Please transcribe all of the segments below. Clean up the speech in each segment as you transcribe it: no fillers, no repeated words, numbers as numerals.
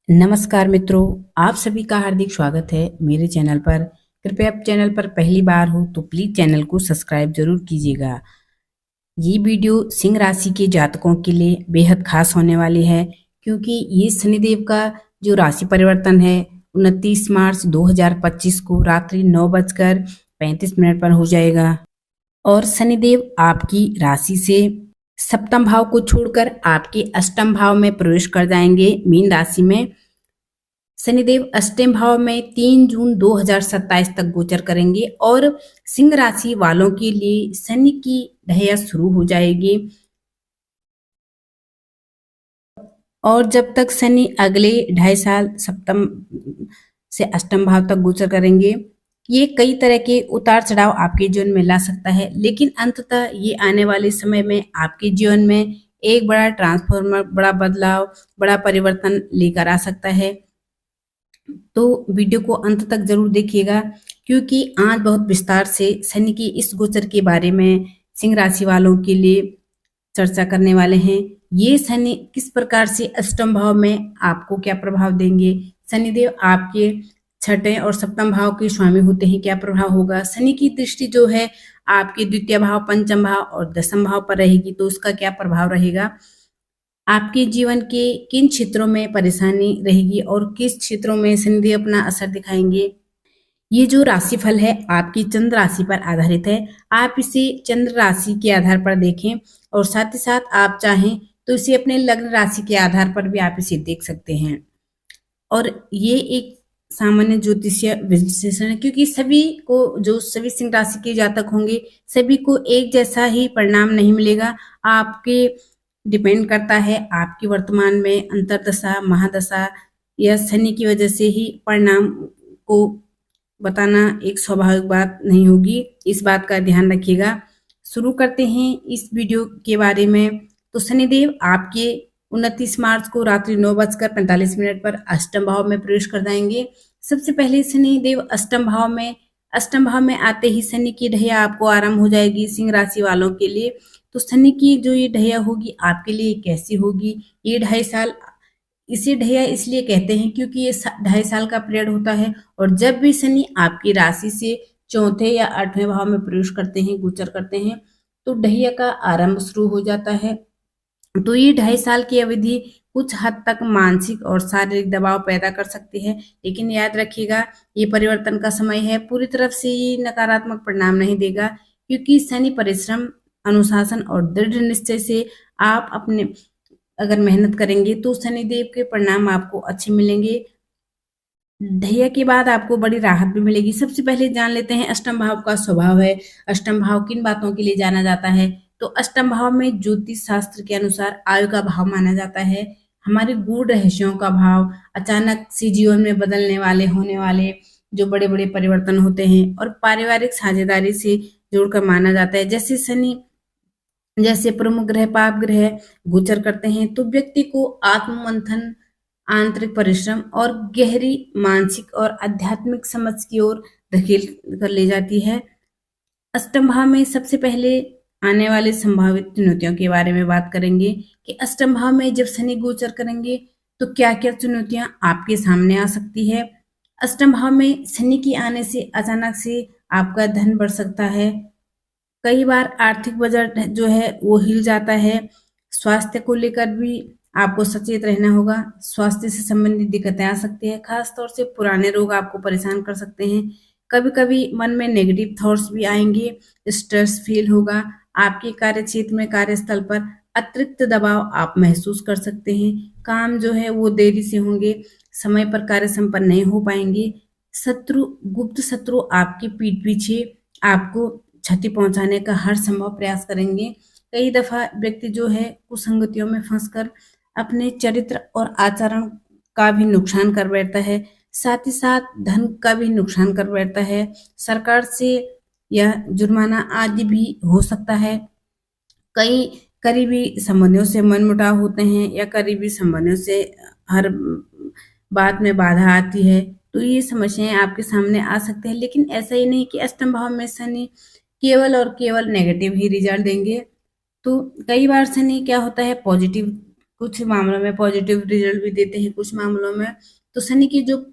नमस्कार मित्रों, आप सभी का हार्दिक स्वागत है मेरे चैनल पर। कृपया आप चैनल पर पहली बार हो तो प्लीज चैनल को सब्सक्राइब जरूर कीजिएगा। ये वीडियो सिंह राशि के जातकों के लिए बेहद खास होने वाली है, क्योंकि ये शनिदेव का जो राशि परिवर्तन है 29 मार्च 2025 को रात्रि 9:35 पर हो जाएगा। और शनिदेव आपकी राशि से सप्तम भाव को छोड़कर आपके अष्टम भाव में प्रवेश कर जाएंगे, मीन राशि में। शनिदेव अष्टम भाव में 3 जून 2027 तक गोचर करेंगे और सिंह राशि वालों के लिए शनि की ढैया शुरू हो जाएगी। और जब तक शनि अगले 2.5 साल सप्तम से अष्टम भाव तक गोचर करेंगे, ये कई तरह के उतार चढ़ाव आपके जीवन में ला सकता है, लेकिन अंततः ये आने वाले समय में आपके जीवन में एक बड़ा ट्रांसफॉर्मर, बड़ा बदलाव, बड़ा परिवर्तन लेकर आ सकता है। तो वीडियो को अंत तक जरूर देखिएगा, क्योंकि आज बहुत विस्तार से शनि की इस गोचर के बारे में सिंह राशि वालों के लिए चर्चा करने वाले हैं। ये शनि किस प्रकार से अष्टम भाव में आपको क्या प्रभाव देंगे, शनिदेव आपके छठे और सप्तम भाव के स्वामी होते हैं, क्या प्रभाव होगा, शनि की दृष्टि जो है आपके द्वितीय भाव, पंचम भाव और दसम भाव पर रहेगी, तो उसका क्या प्रभाव रहेगा, आपके जीवन के किन क्षेत्रों में परेशानी रहेगी और किस क्षेत्रों में शनिदेव अपना असर दिखाएंगे। ये जो राशिफल है आपकी चंद्र राशि पर आधारित है। आप इसे चंद्र राशि के आधार पर देखें और साथ ही साथ आप चाहें तो इसे अपने लग्न राशि के आधार पर भी आप इसे देख सकते हैं। और ये एक सामान्य ज्योतिषीय विश्लेषण है, क्योंकि सभी को, जो सभी सिंह राशि के जातक होंगे, सभी को एक जैसा ही परिणाम नहीं मिलेगा। आपके डिपेंड करता है आपकी वर्तमान में अंतर्दशा, महादशा या शनि की वजह से ही परिणाम को बताना एक स्वाभाविक बात नहीं होगी, इस बात का ध्यान रखिएगा। शुरू करते हैं इस वीडियो के बारे में। तो शनिदेव आपके 29 मार्च को रात्रि 9:45 पर अष्टम भाव में प्रवेश कर जाएंगे। सबसे पहले शनिदेव अष्टम भाव में आते ही शनि की ढैया आपको आरंभ हो जाएगी सिंह राशि वालों के लिए। तो शनि की जो ये ढैया होगी आपके लिए कैसी होगी, ये 2.5 साल, इसे ढैया इसलिए कहते हैं क्योंकि ये 2.5 साल का पीरियड होता है। और जब भी शनि आपकी राशि से चौथे या 8वें भाव में प्रवेश करते हैं, गोचर करते हैं, तो ढैया का आरंभ शुरू हो जाता है। तो ये 2.5 साल की अवधि कुछ हद तक मानसिक और शारीरिक दबाव पैदा कर सकती है, लेकिन याद रखिएगा ये परिवर्तन का समय है, पूरी तरफ से ये नकारात्मक परिणाम नहीं देगा, क्योंकि शनि परिश्रम, अनुशासन और दृढ़ निश्चय से आप अपने अगर मेहनत करेंगे तो शनिदेव के परिणाम आपको अच्छे मिलेंगे। ढैया के बाद आपको बड़ी राहत भी मिलेगी। सबसे पहले जान लेते हैं अष्टम भाव का स्वभाव है। अष्टम भाव किन बातों के लिए जाना जाता है, तो अष्टम भाव में ज्योतिष शास्त्र के अनुसार आयु का भाव माना जाता है, हमारे गूढ़ रहस्यों का भाव, अचानक से जीवन में बदलने वाले, होने वाले जो बड़े बड़े परिवर्तन होते हैं, और पारिवारिक साझेदारी से जोड़कर माना जाता है। जैसे शनि जैसे प्रमुख ग्रह, पाप ग्रह गोचर करते हैं, तो व्यक्ति को आत्ममंथन, आंतरिक परिश्रम और गहरी मानसिक और आध्यात्मिक समझ की ओर धकेल कर ले जाती है। अष्टम भाव में सबसे पहले आने वाले संभावित चुनौतियों के बारे में बात करेंगे कि अष्टम भाव में जब शनि गोचर करेंगे तो क्या क्या चुनौतियां आपके सामने आ सकती है। अष्टम भाव में शनि की आने से अचानक से आपका धन बढ़ सकता है, कई बार आर्थिक बजट जो है वो हिल जाता है। स्वास्थ्य को लेकर भी आपको सचेत रहना होगा, स्वास्थ्य से संबंधित दिक्कतें आ सकती है, खास तौर से पुराने रोग आपको परेशान कर सकते हैं। कभी कभी मन में नेगेटिव थॉट्स भी आएंगे, स्ट्रेस फील होगा, आपके कार्य क्षेत्र में, कार्यस्थल पर अतिरिक्त दबाव आप महसूस कर सकते हैं, काम जो है वो देरी से होंगे, समय पर कार्य संपन्न नहीं हो पाएंगे, गुप्त शत्रु आपकी पीठ पीछे आपको क्षति पहुंचाने का हर संभव प्रयास करेंगे। कई दफा व्यक्ति जो है कुसंगतियों में फंसकर अपने चरित्र और आचरण का भी नुकसान कर बैठता है, साथ ही साथ धन का भी नुकसान कर बैठता है, सरकार से या जुर्माना आदि भी हो सकता है। कई करीबी संबंधियों से मनमुटाव होते हैं या करीबी संबंधियों से हर बात में बाधा आती है, तो ये समस्याएं आपके सामने आ सकते हैं। लेकिन ऐसा ही नहीं कि अष्टम भाव में शनि केवल और केवल नेगेटिव ही रिजल्ट देंगे। तो कई बार शनि क्या होता है, पॉजिटिव कुछ मामलों में पॉजिटिव रिजल्ट भी देते हैं, कुछ मामलों में। तो शनि की जो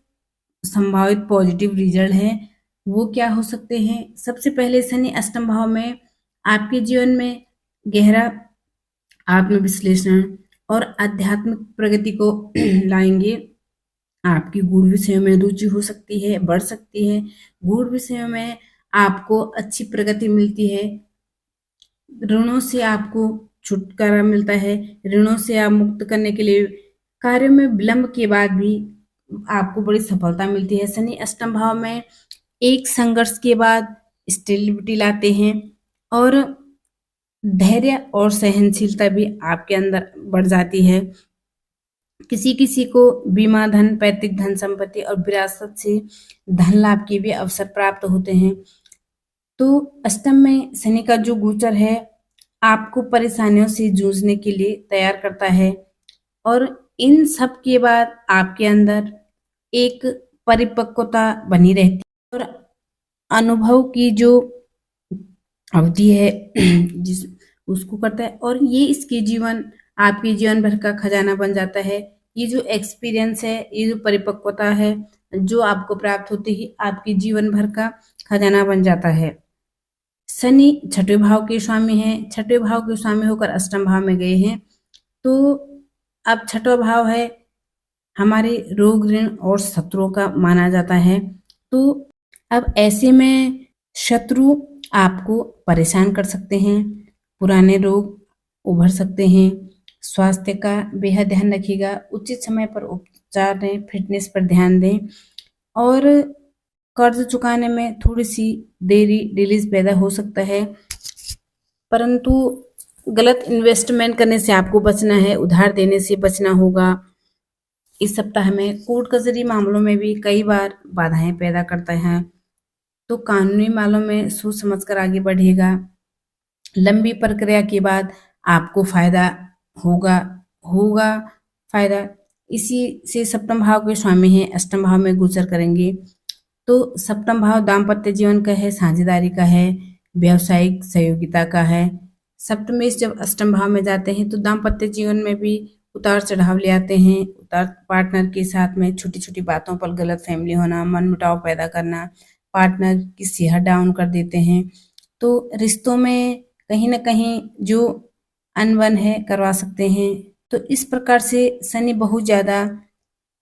संभावित पॉजिटिव रिजल्ट है वो क्या हो सकते हैं? सबसे पहले शनि अष्टम भाव में आपके जीवन में गहरा आत्मविश्लेषण और आध्यात्मिक प्रगति को लाएंगे। आपकी गूढ़ विषयों में रुचि हो सकती है, बढ़ सकती है। गूढ़ विषयों में आपको अच्छी प्रगति मिलती है। ऋणों से आपको छुटकारा मिलता है। ऋणों से आप मुक्त करने के लिए कार्यों में विलंब के बाद भी आपको बड़ी सफलता मिलती है। शनि अष्टम भाव में एक संघर्ष के बाद स्टेबिलिटी लाते हैं और धैर्य और सहनशीलता भी आपके अंदर बढ़ जाती है। किसी किसी को बीमा धन, पैतृक धन संपत्ति और विरासत से धन लाभ के भी अवसर प्राप्त होते हैं। तो अष्टम में शनि का जो गोचर है आपको परेशानियों से जूझने के लिए तैयार करता है और इन सब के बाद आपके अंदर एक परिपक्वता बनी रहती है और अनुभव की जो अवधि है जिस उसको करता है और ये इसके जीवन आपके जीवन भर का खजाना बन जाता है। ये जो एक्सपीरियंस है, ये जो परिपक्वता है जो आपको प्राप्त होती ही आपके जीवन भर का खजाना बन जाता है। शनि छठे भाव के स्वामी हैं। छठे भाव के स्वामी होकर अष्टम भाव में गए हैं। तो अब छठा भाव है हमारे रोग ऋण और शत्रुओं का माना जाता है। तो अब ऐसे में शत्रु आपको परेशान कर सकते हैं, पुराने रोग उभर सकते हैं। स्वास्थ्य का बेहद ध्यान रखिएगा, उचित समय पर उपचार लें, फिटनेस पर ध्यान दें और कर्ज चुकाने में थोड़ी सी देरी डिलीज पैदा हो सकता है, परंतु गलत इन्वेस्टमेंट करने से आपको बचना है, उधार देने से बचना होगा। इस सप्ताह में कोर्ट कचहरी मामलों में भी कई बार बाधाएं पैदा करता है, तो कानूनी मामलों में सोच समझकर आगे बढ़िएगा। लंबी प्रक्रिया के बाद आपको फायदा होगा होगा फायदा। इसी से सप्तम भाव के स्वामी हैं, अष्टम भाव में गोचर करेंगे। तो सप्तम भाव दाम्पत्य जीवन का है, साझेदारी का है, व्यावसायिक सहयोगिता का है। सप्तमेश जब अष्टम भाव में जाते हैं तो दाम्पत्य जीवन में भी उतार चढ़ाव ले आते हैं। उतार पार्टनर के साथ में छोटी छोटी बातों पर गलत फैमिली होना, मनमुटाव पैदा करना, पार्टनर की सेहत डाउन कर देते हैं। तो रिश्तों में कहीं ना कहीं जो अनबन है करवा सकते हैं। तो इस प्रकार से शनि बहुत ज्यादा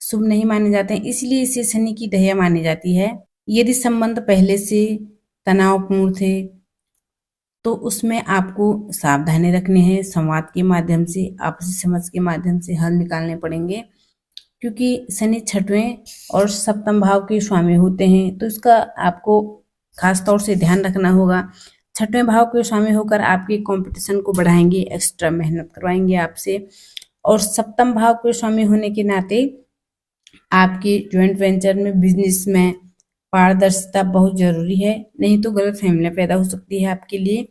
शुभ नहीं माने जाते हैं, इसलिए इसे शनि की दया मानी जाती है। यदि संबंध पहले से तनावपूर्ण थे तो उसमें आपको सावधानी रखनी है। संवाद के माध्यम से, आपसी समझ के माध्यम से हल निकालने पड़ेंगे, क्योंकि शनि छठवें और सप्तम भाव के स्वामी होते हैं। तो इसका आपको खास तौर से ध्यान रखना होगा। छठवें भाव के स्वामी होकर आपके कंपटीशन को बढ़ाएंगे, एक्स्ट्रा मेहनत करवाएंगे आपसे। और सप्तम भाव के स्वामी होने के नाते आपके ज्वाइंट वेंचर में, बिजनेस में पारदर्शिता बहुत जरूरी है, नहीं तो गलत फहमियां पैदा हो सकती है आपके लिए।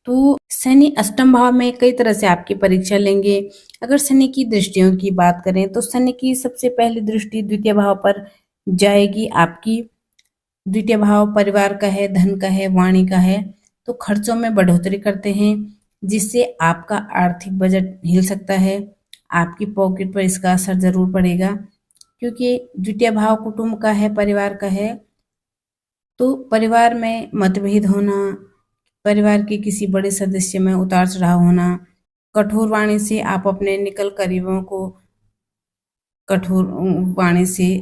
तो शनि अष्टम भाव में कई तरह से आपकी परीक्षा लेंगे। अगर शनि की दृष्टियों की बात करें तो शनि की सबसे पहली दृष्टि द्वितीय भाव पर जाएगी। आपकी द्वितीय भाव परिवार का है, धन का है, वाणी का है। तो खर्चों में बढ़ोतरी करते हैं, जिससे आपका आर्थिक बजट हिल सकता है। आपकी पॉकेट पर इसका असर जरूर पड़ेगा, क्योंकि द्वितीय भाव कुटुंब का है, परिवार का है। तो परिवार में मतभेद होना, परिवार के किसी बड़े सदस्य में उतार चढ़ाव होना, कठोर वाणी से आप अपने निकट करीबों को कठोर वाणी से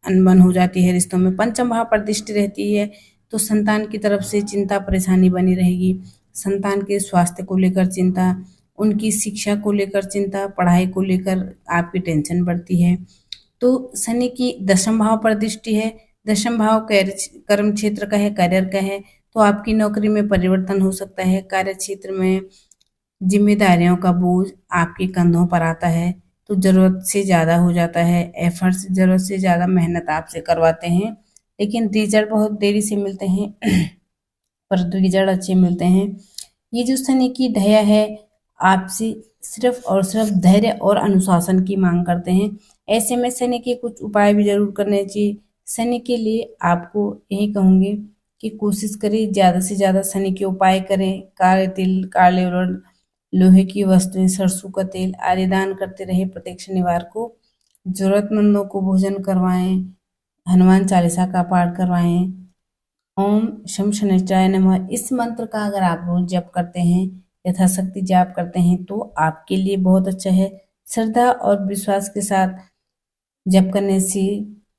अनबन हो जाती है। रिश्तों में पंचम भाव पर दृष्टि रहती है तो संतान की तरफ से चिंता परेशानी बनी रहेगी। संतान के स्वास्थ्य को लेकर चिंता, उनकी शिक्षा को लेकर चिंता, पढ़ाई को लेकर आपकी टेंशन बढ़ती है। तो शनि की दशम भाव पर दृष्टि है। दशम भाव कर्म क्षेत्र का है, करियर का है। तो आपकी नौकरी में परिवर्तन हो सकता है। कार्य क्षेत्र में जिम्मेदारियों का बोझ आपके कंधों पर आता है, तो जरूरत से ज्यादा हो जाता है। एफर्ट्स, जरूरत से ज्यादा मेहनत आपसे करवाते हैं, लेकिन रिजल्ट बहुत देरी से मिलते हैं पर रिजल्ट अच्छे मिलते हैं। ये जो शनि की दया है आपसे सिर्फ और सिर्फ धैर्य और अनुशासन की मांग करते हैं। ऐसे में शनि के कुछ उपाय भी जरूर करने चाहिए। शनि के लिए आपको यही कहूंगी कि कोशिश करें ज्यादा से ज्यादा शनि के उपाय करें। काले तिल, काले उड़द, लोहे की वस्तुएं, सरसों का तेल आदि दान करते रहे प्रत्येक शनिवार को। जरूरतमंदों को भोजन करवाएं, हनुमान चालीसा का पाठ करवाएं। ओम शम शनिश्चराय नमः इस मंत्र का अगर आप रोज जप करते हैं, यथाशक्ति जाप करते हैं तो आपके लिए बहुत अच्छा है। श्रद्धा और विश्वास के साथ जप करने से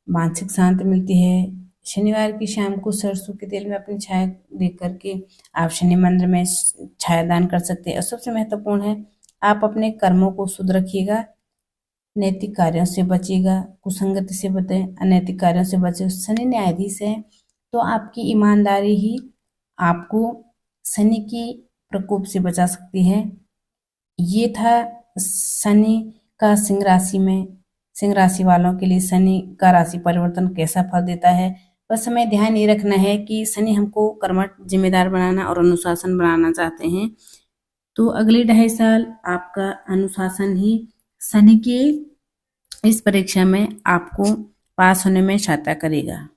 मानसिक शांति मिलती है। शनिवार की शाम को सरसों के तेल में अपनी छाया देख करके आप शनि मंदिर में छाया दान कर सकते हैं। और सबसे महत्वपूर्ण है, आप अपने कर्मों को शुद्ध रखिएगा, नैतिक कार्यों से बचिएगा, कुसंगति से बचें, अनैतिक कार्यों से बचें। शनि न्यायाधीश है तो आपकी ईमानदारी ही आपको शनि की प्रकोप से बचा सकती है। ये था शनि का सिंह राशि वालों के लिए शनि का राशि परिवर्तन कैसा फल देता है। बस हमें ध्यान ये रखना है कि शनि हमको कर्मठ, जिम्मेदार बनाना और अनुशासन बनाना चाहते हैं। तो अगले 2.5 साल आपका अनुशासन ही शनि की इस परीक्षा में आपको पास होने में सहायता करेगा।